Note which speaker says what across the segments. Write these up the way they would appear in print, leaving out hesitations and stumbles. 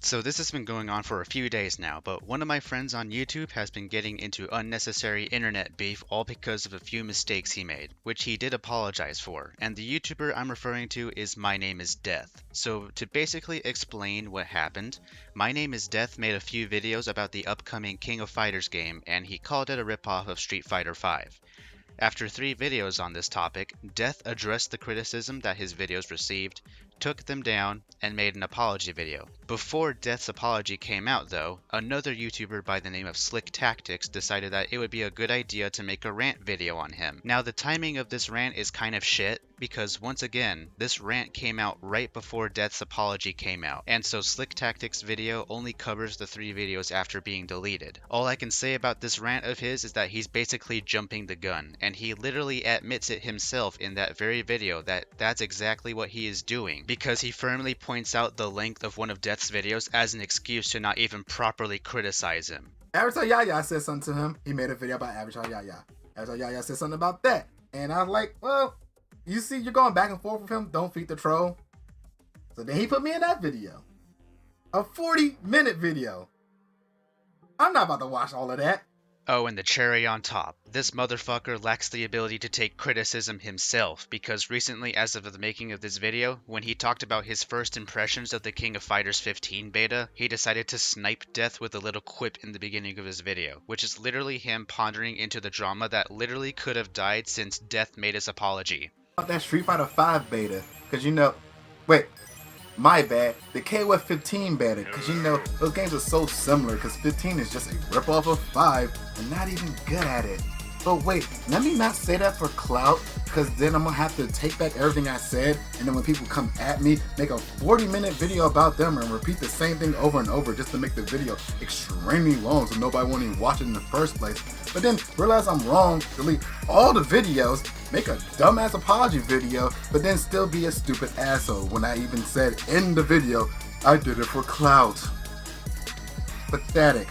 Speaker 1: So this has been going on for a few days now, but one of my friends on YouTube has been getting into unnecessary internet beef all because of a few mistakes he made, which he did apologize for, and the YouTuber I'm referring to is MyNameIsDeath. So to basically explain what happened, MyNameIsDeath made a few videos about the upcoming King of Fighters game, and he called it a ripoff of Street Fighter V. After 3 videos on this topic, Death addressed the criticism that his videos received, took them down, and made an apology video. Before Death's apology came out though, another YouTuber by the name of Slick Tactics decided that it would be a good idea to make a rant video on him. Now the timing of this rant is kind of shit, because once again, this rant came out right before Death's apology came out, and so Slick Tactics' video only covers the 3 videos after being deleted. All I can say about this rant of his is that he's basically jumping the gun, and he literally admits it himself in that very video that that's exactly what he is doing, because he firmly points out the length of one of Death's videos as an excuse to not even properly criticize him.
Speaker 2: Avatar Yaya said something to him. He made a video about Avatar Yaya. Avatar Yaya said something about that. And I was like, well, you see, you're going back and forth with him. Don't feed the troll. So then he put me in that video. A 40-minute video. I'm not about to watch all of that.
Speaker 1: Oh, and the cherry on top. This motherfucker lacks the ability to take criticism himself, because recently, as of the making of this video, when he talked about his first impressions of the King of Fighters 15 beta, he decided to snipe Death with a little quip in the beginning of his video, which is literally him pondering into the drama that literally could have died since Death made his apology.
Speaker 2: About that Street Fighter V beta, because wait, my bad, the KOF 15 beta, because those games are so similar, because 15 is just a ripoff of 5 and not even good at it. But wait, let me not say that for clout, because then I'm going to have to take back everything I said, and then when people come at me, make a 40-minute video about them and repeat the same thing over and over just to make the video extremely long so nobody won't even watch it in the first place. But then realize I'm wrong, delete all the videos, make a dumbass apology video, but then still be a stupid asshole when I even said in the video, I did it for clout. Pathetic.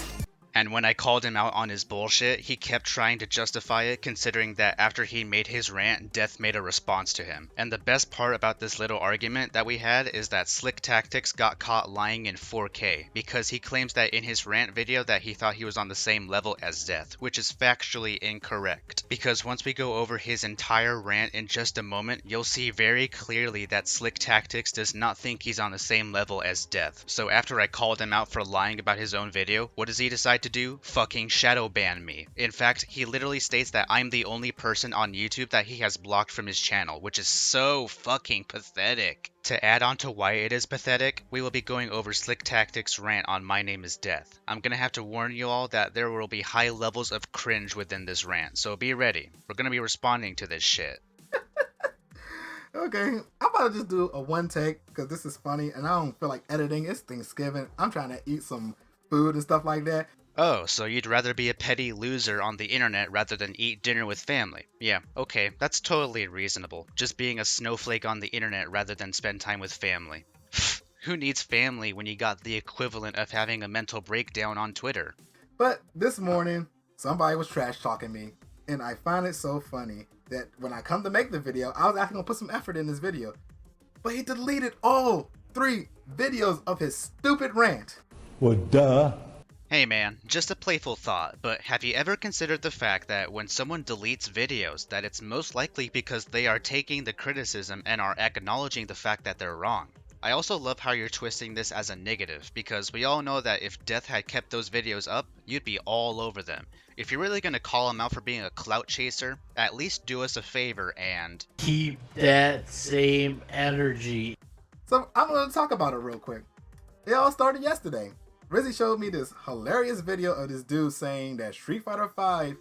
Speaker 1: And when I called him out on his bullshit, he kept trying to justify it, considering that after he made his rant, Death made a response to him. And the best part about this little argument that we had is that Slick Tactics got caught lying in 4K, because he claims that in his rant video that he thought he was on the same level as Death, which is factually incorrect. Because once we go over his entire rant in just a moment, you'll see very clearly that Slick Tactics does not think he's on the same level as Death. So after I called him out for lying about his own video, what does he decide to do? Fucking shadow ban me. In fact, he literally states that I'm the only person on YouTube that he has blocked from his channel, which is so fucking pathetic. To add on to why it is pathetic, we will be going over Slick Tactics' rant on MyNameIsDeath. I'm gonna have to warn you all that there will be high levels of cringe within this rant, so be ready. We're gonna be responding to this shit.
Speaker 2: Okay, I'm about to just do a one take because this is funny and I don't feel like editing. It's Thanksgiving. I'm trying to eat some food and stuff like that.
Speaker 1: Oh, so you'd rather be a petty loser on the internet rather than eat dinner with family. Yeah, okay, that's totally reasonable. Just being a snowflake on the internet rather than spend time with family. Who needs family when you got the equivalent of having a mental breakdown on Twitter?
Speaker 2: But this morning, somebody was trash talking me, and I find it so funny that when I come to make the video, I was actually gonna put some effort in this video, but he deleted all 3 videos of his stupid rant.
Speaker 3: Well, duh.
Speaker 1: Hey man, just a playful thought, but have you ever considered the fact that when someone deletes videos, that it's most likely because they are taking the criticism and are acknowledging the fact that they're wrong? I also love how you're twisting this as a negative, because we all know that if Death had kept those videos up, you'd be all over them. If you're really gonna call him out for being a clout chaser, at least do us a favor and
Speaker 4: keep that same energy.
Speaker 2: So I'm gonna talk about it real quick. It all started yesterday. Rizzy showed me this hilarious video of this dude saying that Street Fighter V,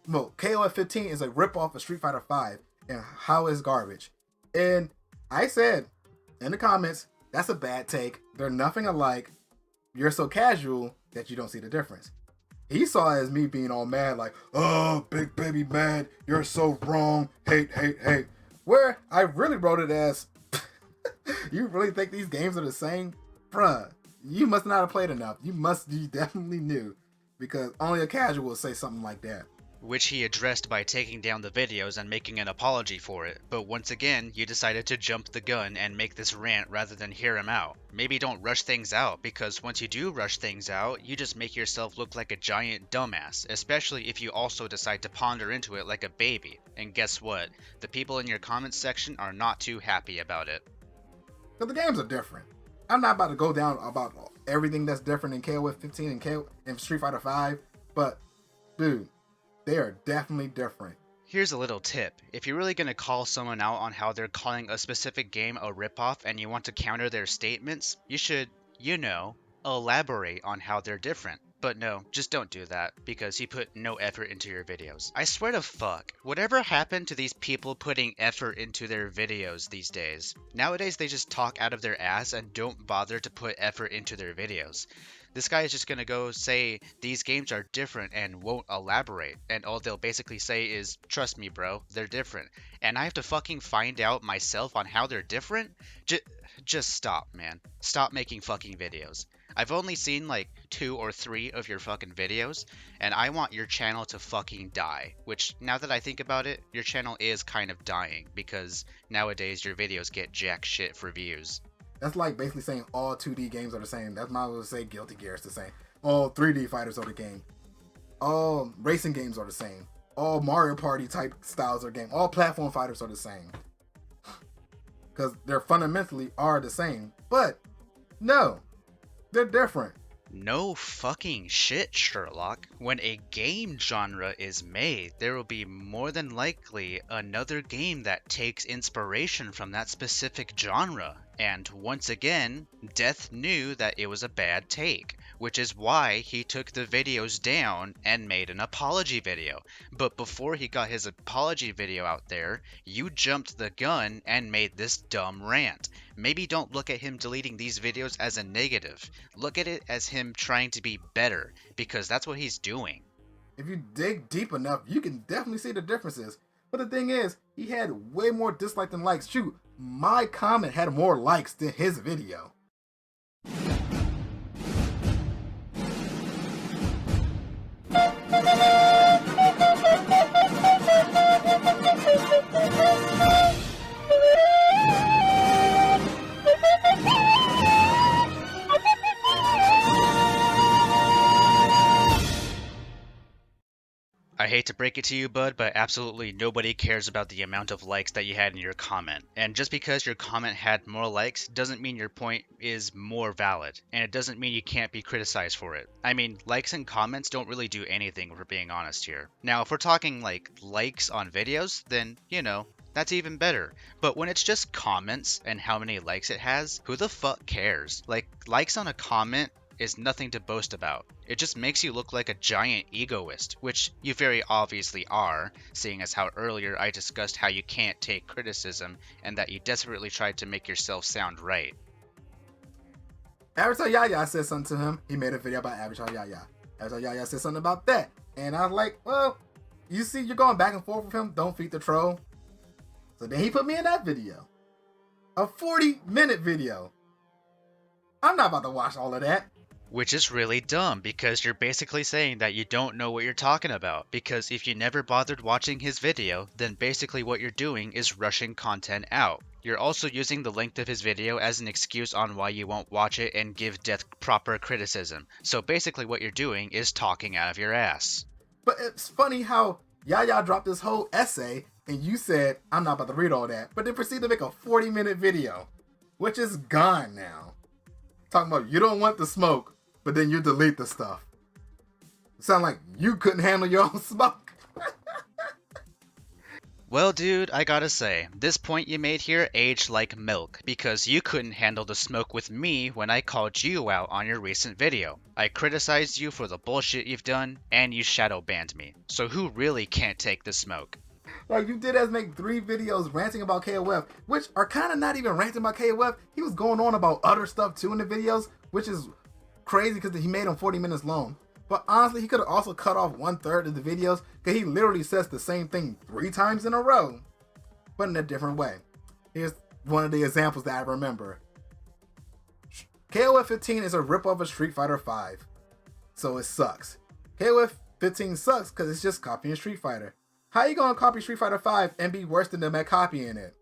Speaker 2: well, KOF 15 is a ripoff of Street Fighter V and how it's garbage. And I said in the comments, that's a bad take. They're nothing alike. You're so casual that you don't see the difference. He saw it as me being all mad, like, oh, big baby mad. You're so wrong. Hate, hate, hate. Where I really wrote it as, you really think these games are the same? Bruh. You must not have played enough. You definitely knew, because only a casual will say something like that.
Speaker 1: which he addressed by taking down the videos and making an apology for it. But once again, you decided to jump the gun and make this rant rather than hear him out. Maybe don't rush things out, because once you do rush things out, you just make yourself look like a giant dumbass, especially if you also decide to ponder into it like a baby. And guess what? The people in your comments section are not too happy about it.
Speaker 2: But the games are different. I'm not about to go down about everything that's different in KOF 15 and Street Fighter 5, but dude, they are definitely different.
Speaker 1: Here's a little tip. If you're really going to call someone out on how they're calling a specific game a ripoff and you want to counter their statements, you should, elaborate on how they're different. But no, just don't do that, because you put no effort into your videos. I swear to fuck, whatever happened to these people putting effort into their videos these days? Nowadays they just talk out of their ass and don't bother to put effort into their videos. This guy is just gonna go say these games are different and won't elaborate, and all they'll basically say is, trust me bro, they're different. And I have to fucking find out myself on how they're different? Just stop, man. Stop making fucking videos. I've only seen like 2 or 3 of your fucking videos, and I want your channel to fucking die. Which, now that I think about it, your channel is kind of dying, because nowadays your videos get jack shit for views.
Speaker 2: That's like basically saying all 2D games are the same. That's my way to say Guilty Gear is the same. All 3D fighters are the game. All racing games are the same. All Mario Party type styles are game. All platform fighters are the same. Because they're fundamentally are the same. But no, they're different.
Speaker 1: No fucking shit, Sherlock. When a game genre is made, there will be more than likely another game that takes inspiration from that specific genre. And once again, Death knew that it was a bad take, which is why he took the videos down and made an apology video. But before he got his apology video out there, you jumped the gun and made this dumb rant. Maybe don't look at him deleting these videos as a negative. Look at it as him trying to be better, because that's what he's doing.
Speaker 2: If you dig deep enough, you can definitely see the differences. But the thing is, he had way more dislikes than likes. Shoot, my comment had more likes than his video.
Speaker 1: I hate to break it to you, bud, but absolutely nobody cares about the amount of likes that you had in your comment. And just because your comment had more likes doesn't mean your point is more valid, and it doesn't mean you can't be criticized for it. I mean, likes and comments don't really do anything, if we're being honest here. Now, if we're talking like likes on videos, then, that's even better. But when it's just comments and how many likes it has, who the fuck cares? Like, likes on a comment is nothing to boast about. It just makes you look like a giant egoist, which you very obviously are, seeing as how earlier I discussed how you can't take criticism and that you desperately tried to make yourself sound right.
Speaker 2: Avatar Yaya said something to him. He made a video about Avatar Yaya. Avatar Yaya said something about that. And I was like, well, you see, you're going back and forth with him. Don't feed the troll. So then he put me in that video. A 40-minute video. I'm not about to watch all of that.
Speaker 1: Which is really dumb, because you're basically saying that you don't know what you're talking about. Because if you never bothered watching his video, then basically what you're doing is rushing content out. You're also using the length of his video as an excuse on why you won't watch it and give Death proper criticism. So basically what you're doing is talking out of your ass.
Speaker 2: But it's funny how Yaya dropped this whole essay and you said, I'm not about to read all that, but then proceeded to make a 40-minute video, which is gone now. Talking about you don't want the smoke, but then you delete the stuff. It sounds like you couldn't handle your own smoke.
Speaker 1: Well, dude, I gotta say, this point you made here aged like milk, because you couldn't handle the smoke with me when I called you out on your recent video. I criticized you for the bullshit you've done, and you shadow banned me. So who really can't take the smoke?
Speaker 2: Like, you did as make 3 videos ranting about KOF, which are kind of not even ranting about KOF. He was going on about other stuff too in the videos, which is crazy because he made them 40 minutes long. But honestly, he could have also cut off 1/3 of the videos, because he literally says the same thing 3 times in a row, but in a different way. Here's one of the examples that I remember. KOF 15 is a ripoff of Street Fighter 5, so it sucks. KOF 15 sucks because it's just copying Street Fighter. How you gonna copy Street Fighter 5 and be worse than them at copying it?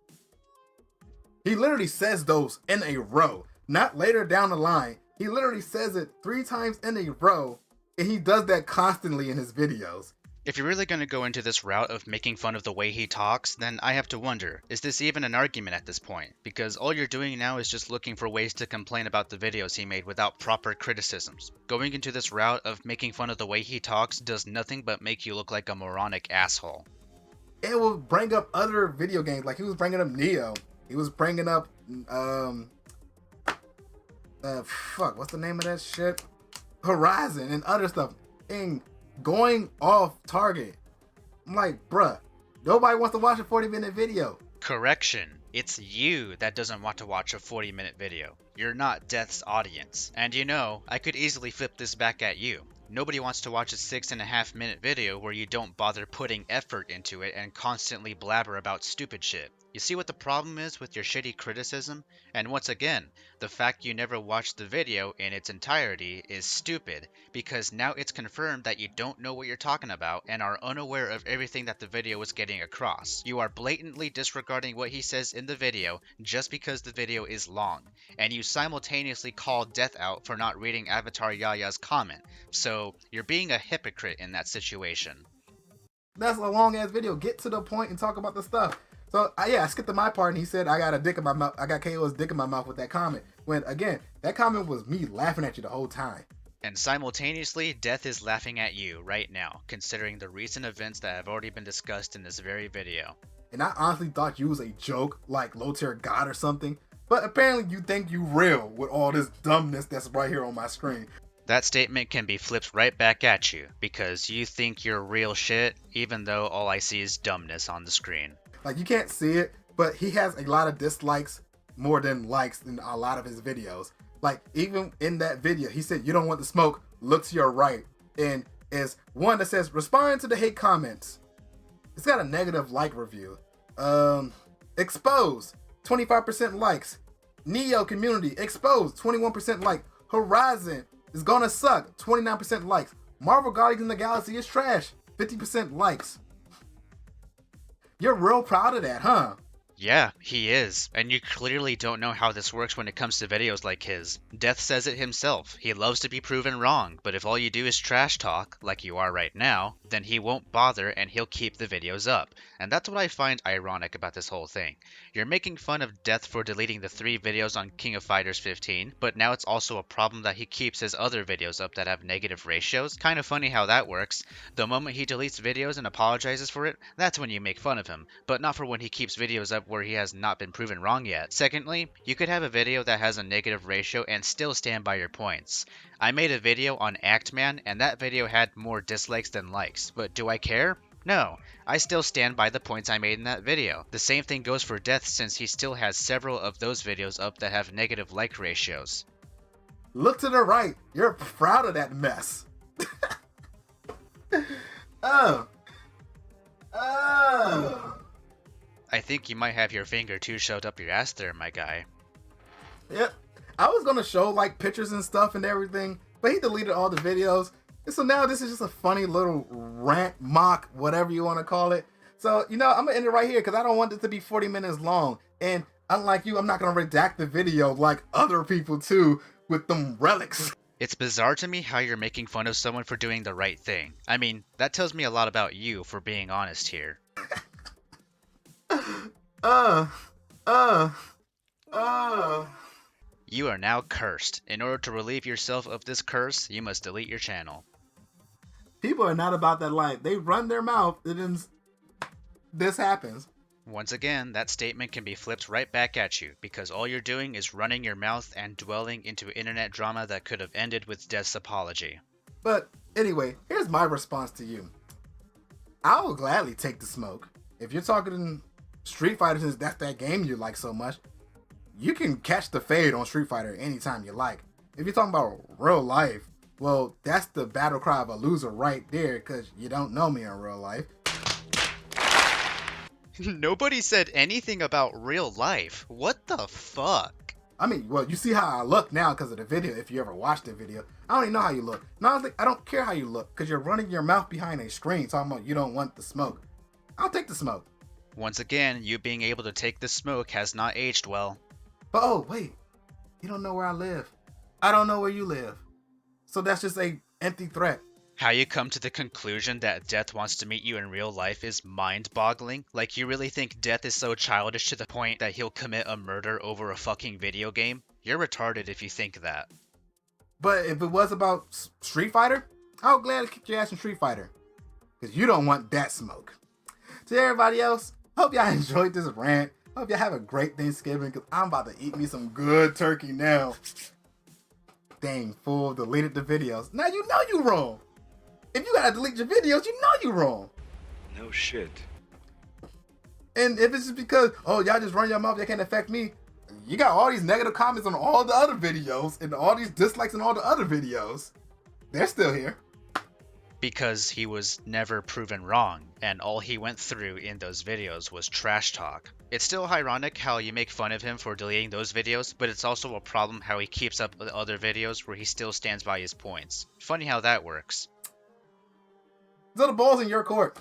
Speaker 2: He literally says those in a row, not later down the line. He literally says it 3 times in a row, and he does that constantly in his videos.
Speaker 1: If you're really going to go into this route of making fun of the way he talks, then I have to wonder, is this even an argument at this point? Because all you're doing now is just looking for ways to complain about the videos he made without proper criticisms. Going into this route of making fun of the way he talks does nothing but make you look like a moronic asshole.
Speaker 2: It will bring up other video games, like he was bringing up Neo. He was bringing up, what's the name of that shit? Horizon and other stuff. And going off target. I'm like, bruh, nobody wants to watch a 40-minute video.
Speaker 1: Correction. It's you that doesn't want to watch a 40-minute video. You're not Death's audience. And you know, I could easily flip this back at you. Nobody wants to watch a 6.5-minute video where you don't bother putting effort into it and constantly blabber about stupid shit. You see what the problem is with your shitty criticism? And once again, the fact you never watched the video in its entirety is stupid, because now it's confirmed that you don't know what you're talking about and are unaware of everything that the video is getting across. You are blatantly disregarding what he says in the video just because the video is long, and you simultaneously call Death out for not reading Avatar Yaya's comment, so you're being a hypocrite in that situation.
Speaker 2: That's a long ass video. Get to the point and talk about the stuff. So I skipped to my part, and he said I got a dick in my mouth. I got KO's dick in my mouth with that comment. When again, that comment was me laughing at you the whole time.
Speaker 1: And simultaneously, Death is laughing at you right now, considering the recent events that have already been discussed in this very video.
Speaker 2: And I honestly thought you was a joke, like low tier god or something. But apparently you think you real with all this dumbness that's right here on my screen.
Speaker 1: That statement can be flipped right back at you, because you think you're real shit, even though all I see is dumbness on the screen.
Speaker 2: Like, you can't see it, but he has a lot of dislikes more than likes in a lot of his videos. Like, even in that video, he said, you don't want the smoke, look to your right. And is one that says, respond to the hate comments. It's got a negative like review. Exposed, 25% likes. Neo community, exposed, 21% like. Horizon is gonna suck, 29% likes. Marvel Guardians of the Galaxy is trash, 50% likes. You're real proud of that, huh?
Speaker 1: Yeah, he is. And you clearly don't know how this works when it comes to videos like his. Death says it himself. He loves to be proven wrong, but if all you do is trash talk, like you are right now, then he won't bother and he'll keep the videos up. And that's what I find ironic about this whole thing. You're making fun of Death for deleting the 3 videos on King of Fighters 15, but now it's also a problem that he keeps his other videos up that have negative ratios. Kind of funny how that works. The moment he deletes videos and apologizes for it, that's when you make fun of him, but not for when he keeps videos up where he has not been proven wrong yet. Secondly, you could have a video that has a negative ratio and still stand by your points. I made a video on Actman and that video had more dislikes than likes, but do I care? No, I still stand by the points I made in that video. The same thing goes for Death since he still has several of those videos up that have negative like ratios.
Speaker 2: Look to the right, you're proud of that mess.
Speaker 1: I think you might have your finger too shoved up your ass there, my guy.
Speaker 2: Yep. I was gonna show like pictures and stuff and everything, but he deleted all the videos. And so now this is just a funny little rant, mock, whatever you want to call it. So, you know, I'm gonna end it right here because I don't want it to be 40 minutes long. And unlike you, I'm not gonna redact the video like other people too with them relics.
Speaker 1: It's bizarre to me how you're making fun of someone for doing the right thing. I mean, that tells me a lot about you for being honest here. You are now cursed. In order to relieve yourself of this curse, you must delete your channel.
Speaker 2: People are not about that life. They run their mouth and then this happens.
Speaker 1: Once again, that statement can be flipped right back at you, because all you're doing is running your mouth and dwelling into internet drama that could have ended with Death's apology.
Speaker 2: But anyway, here's my response to you. I will gladly take the smoke. If you're talking Street Fighter, since that's that game you like so much, you can catch the fade on Street Fighter anytime you like. If you're talking about real life, well, that's the battle cry of a loser right there, because you don't know me in real life.
Speaker 1: Nobody said anything about real life. What the fuck?
Speaker 2: I mean, well, you see how I look now because of the video. If you ever watched the video, I don't even know how you look. No, I don't care how you look because you're running your mouth behind a screen talking about you don't want the smoke. I'll take the smoke.
Speaker 1: Once again, you being able to take the smoke has not aged well.
Speaker 2: But oh, wait. You don't know where I live. I don't know where you live. So that's just a empty threat.
Speaker 1: How you come to the conclusion that Death wants to meet you in real life is mind-boggling. Like, you really think Death is so childish to the point that he'll commit a murder over a fucking video game? You're retarded if you think that.
Speaker 2: But if it was about Street Fighter, I'll gladly kick your ass in Street Fighter. Because you don't want that smoke. To everybody else, hope y'all enjoyed this rant. Hope y'all have a great Thanksgiving because I'm about to eat me some good turkey now. Dang, fool, deleted the videos. Now you know you wrong. If you gotta delete your videos, you know you wrong.
Speaker 3: No shit.
Speaker 2: And if it's just because, oh, y'all just run your mouth, that can't affect me. You got all these negative comments on all the other videos and all these dislikes on all the other videos. They're still here.
Speaker 1: Because he was never proven wrong, and all he went through in those videos was trash talk. It's still ironic how you make fun of him for deleting those videos, but it's also a problem how he keeps up with other videos where he still stands by his points. Funny how that works.
Speaker 2: So the ball's in your court.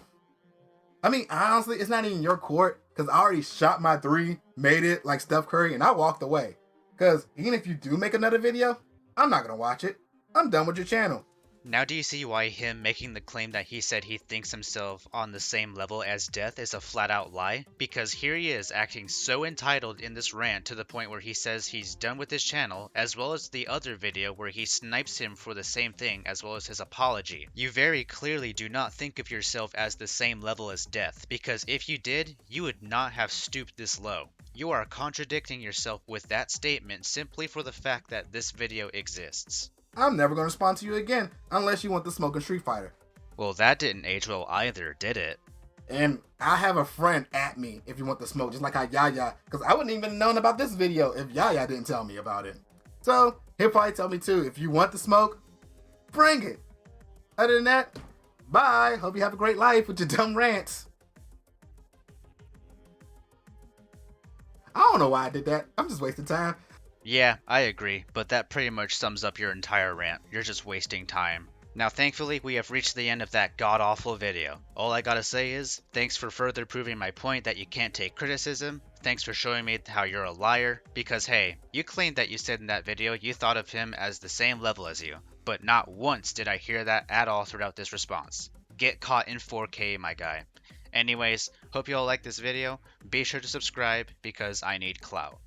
Speaker 2: I mean, honestly, it's not even your court because I already shot my 3, made it like Steph Curry, and I walked away. Because even if you do make another video, I'm not going to watch it. I'm done with your channel.
Speaker 1: Now do you see why him making the claim that he said he thinks himself on the same level as Death is a flat out lie? Because here he is acting so entitled in this rant to the point where he says he's done with his channel, as well as the other video where he snipes him for the same thing as well as his apology. You very clearly do not think of yourself as the same level as Death, because if you did, you would not have stooped this low. You are contradicting yourself with that statement simply for the fact that this video exists.
Speaker 2: I'm never going to respond to you again unless you want the smoke in Street Fighter.
Speaker 1: Well, that didn't age well either, did it?
Speaker 2: And I have a friend at me if you want the smoke, just like how Yaya, because I wouldn't even known about this video if Yaya didn't tell me about it. So he'll probably tell me too, if you want the smoke, bring it. Other than that, bye. Hope you have a great life with your dumb rants. I don't know why I did that. I'm just wasting time.
Speaker 1: Yeah, I agree, but that pretty much sums up your entire rant. You're just wasting time. Now thankfully, we have reached the end of that god-awful video. All I gotta say is, thanks for further proving my point that you can't take criticism, thanks for showing me how you're a liar, because hey, you claimed that you said in that video you thought of him as the same level as you, but not once did I hear that at all throughout this response. Get caught in 4K, my guy. Anyways, hope you all like this video, be sure to subscribe because I need clout.